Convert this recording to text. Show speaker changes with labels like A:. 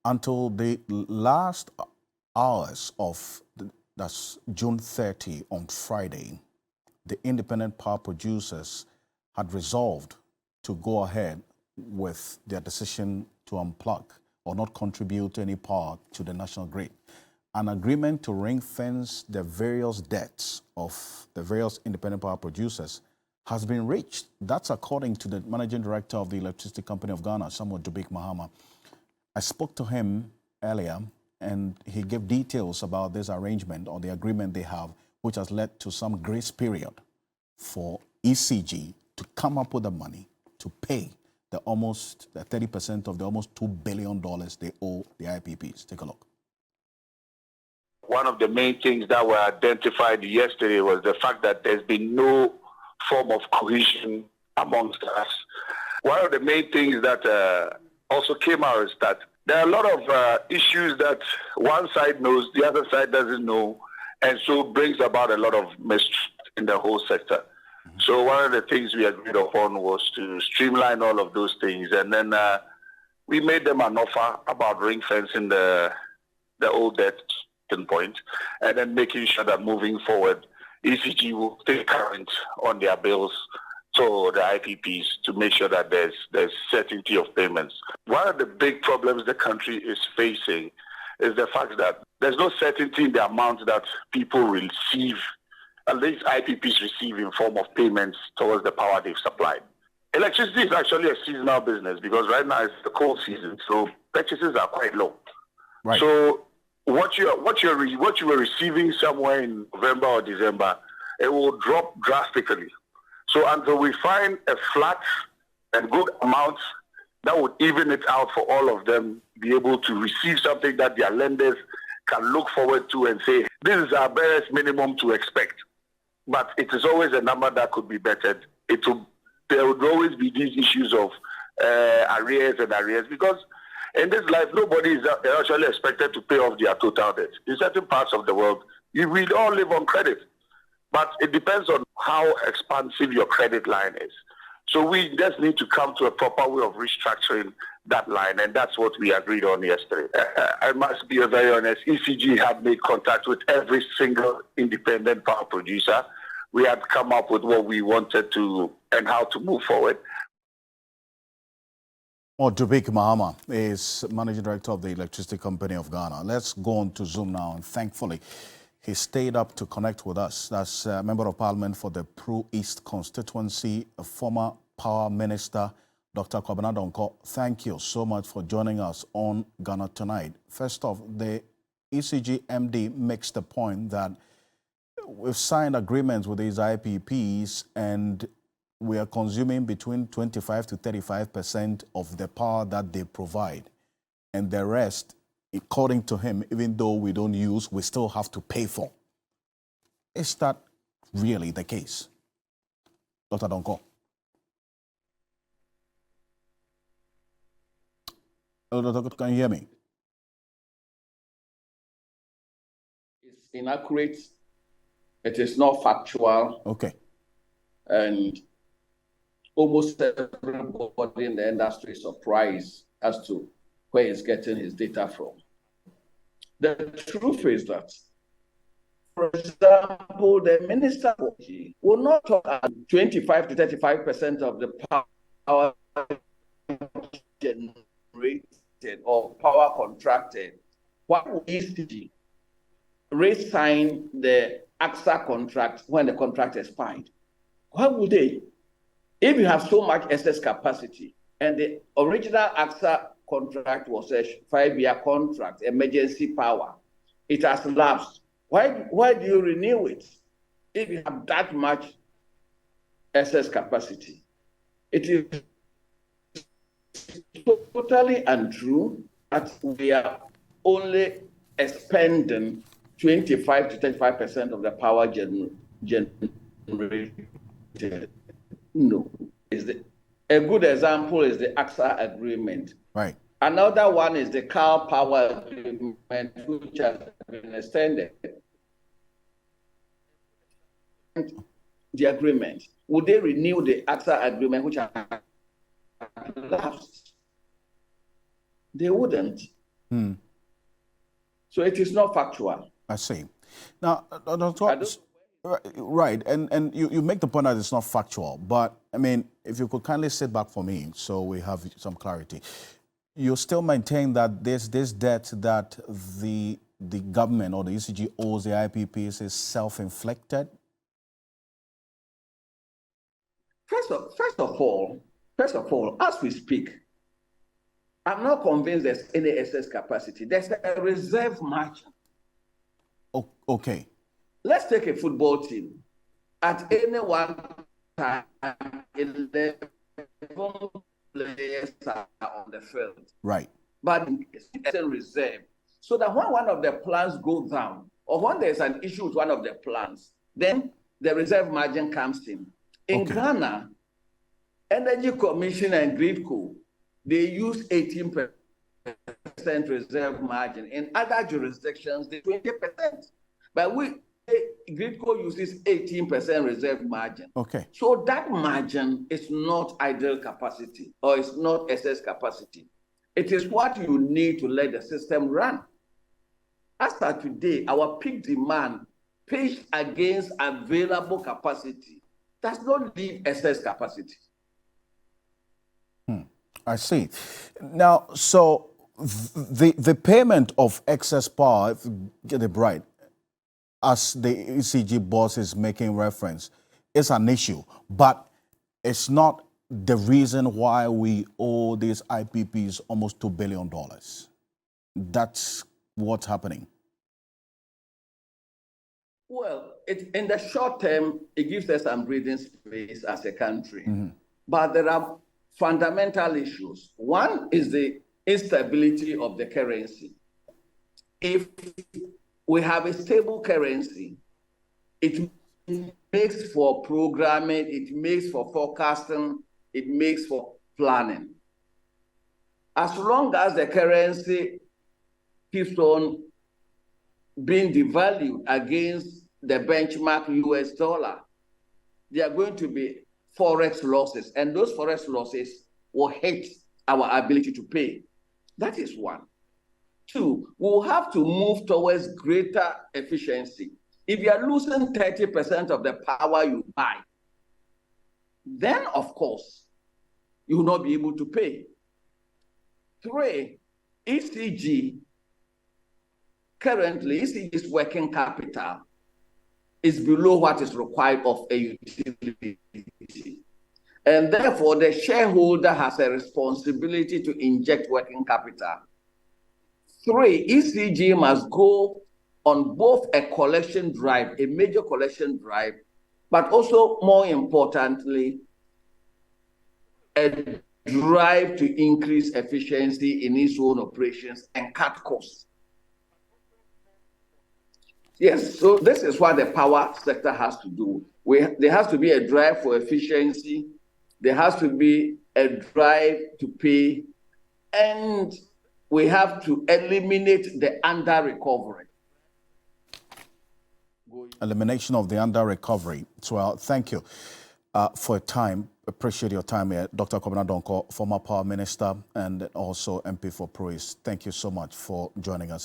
A: until the last hours of, that's June 30 on Friday, the independent power producers had resolved to go ahead with their decision to unplug or not contribute any power to the national grid. An agreement to ring-fence the various debts of the various independent power producers has been reached. That's according to the Managing Director of the Electricity Company of Ghana, Samuel Dubik Mahama. I spoke to him earlier, and he gave details about this arrangement or the agreement they have, which has led to some grace period for ECG to come up with the money to pay the 30% of the almost $2 billion they owe the IPPs. Take a look.
B: One of the main things that were identified yesterday was the fact that there's been no form of cohesion amongst us. One of the main things that also came out is that there are a lot of issues that one side knows, the other side doesn't know, and so brings about a lot of mistrust in the whole sector. So one of the things we agreed upon was to streamline all of those things, and then we made them an offer about ring fencing the old debt point, and then making sure that moving forward, ECG will stay current on their bills to the IPPs to make sure that there's certainty of payments. One of the big problems the country is facing is the fact that there's no certainty in the amount that people receive, at least IPPs receive in form of payments towards the power they've supplied. Electricity is actually a seasonal business because right now it's the cold season, so purchases are quite low.
A: Right.
B: So what you were receiving somewhere in November or December, it will drop drastically. So until we find a flat and good amount that would even it out for all of them, be able to receive something that their lenders can look forward to and say, this is our barest minimum to expect. But it is always a number that could be bettered. There would always be these issues of arrears because in this life, nobody is actually expected to pay off their total debt. In certain parts of the world, we all live on credit. But it depends on how expansive your credit line is. So we just need to come to a proper way of restructuring that line, and that's what we agreed on yesterday. I must be very honest, ECG had made contact with every single independent power producer. We had come up with what we wanted to and how to move forward.
A: Dubik Mahama is Managing Director of the Electricity Company of Ghana. Let's go on to Zoom now, and thankfully, he stayed up to connect with us. That's Member of Parliament for the Pro East constituency, a former Power Minister, Dr. Kwabena Donkor. Thank you so much for joining us on Ghana Tonight. First off, the ECG MD makes the point that we've signed agreements with these IPPs and we are consuming between 25 to 35% of the power that they provide. And the rest, according to him, even though we don't use, we still have to pay for. Is that really the case? Dr. Donkor. Hello, Dr. Can you hear me?
C: It's inaccurate. It is not factual.
A: Okay.
C: And almost everybody in the industry is surprised as to where he's getting his data from. The truth is that, for example, the Minister will not talk at 25 to 35% of the power generated or power contracted. Why would ECG re-sign the AXA contract when the contract expired? Why would they? If you have so much excess capacity, and the original AXA contract was a 5-year contract, emergency power, it has lapsed. Why do you renew it if you have that much excess capacity? It is totally untrue that we are only expending 25 to 35% of the power generated. No. A good example is the AXA agreement.
A: Right.
C: Another one is the Cal Power agreement, which has been extended. The agreement, would they renew the AXA agreement, which has lapsed? They wouldn't. So it is not factual.
A: I see. Now, right, and you make the point that it's not factual, but I mean, if you could kindly sit back for me so we have some clarity. You still maintain that this debt that the government or the ECG owes the IPPS is self-inflicted?
C: First of all, as we speak, I'm not convinced there's any excess capacity. There's a reserve margin.
A: Okay.
C: Let's take a football team. At any one time, 11 players are on the field.
A: Right.
C: But it's a reserve. So that when one of the plans goes down, or when there's an issue with one of the plans, then the reserve margin comes in. In Ghana, Energy Commission and Gridco, they use 18% reserve margin. In other jurisdictions, they 20%. But Gridco uses 18% reserve margin.
A: Okay.
C: So that margin is not idle capacity or it's not excess capacity. It is what you need to let the system run. As of today, our peak demand pitched against available capacity does not leave excess capacity.
A: I see. Now, so the payment of excess power, if you get it right, as the ECG boss is making reference, is an issue, but it's not the reason why we owe these IPPs almost $2 billion. That's what's happening.
C: Well, in the short term, it gives us some breathing space as a country. But there are fundamental issues. One is the instability of the currency. If we have a stable currency, it makes for programming, it makes for forecasting, it makes for planning. As long as the currency keeps on being devalued against the benchmark US dollar, there are going to be forex losses, and those forex losses will hit our ability to pay. That is one. Two, we'll have to move towards greater efficiency. If you are losing 30% of the power you buy, then of course, you will not be able to pay. Three, currently, ECG's working capital is below what is required of a utility. And therefore, the shareholder has a responsibility to inject working capital. Three, ECG must go on both a collection drive, a major collection drive, but also more importantly, a drive to increase efficiency in its own operations and cut costs. Yes, so this is what the power sector has to do. There has to be a drive for efficiency, there has to be a drive to pay, and we have to eliminate the under-recovery.
A: Elimination of the under-recovery. So thank you for your time. Appreciate your time here. Dr. Kwabena Donkor, former power minister and also MP for Pro East. Thank you so much for joining us.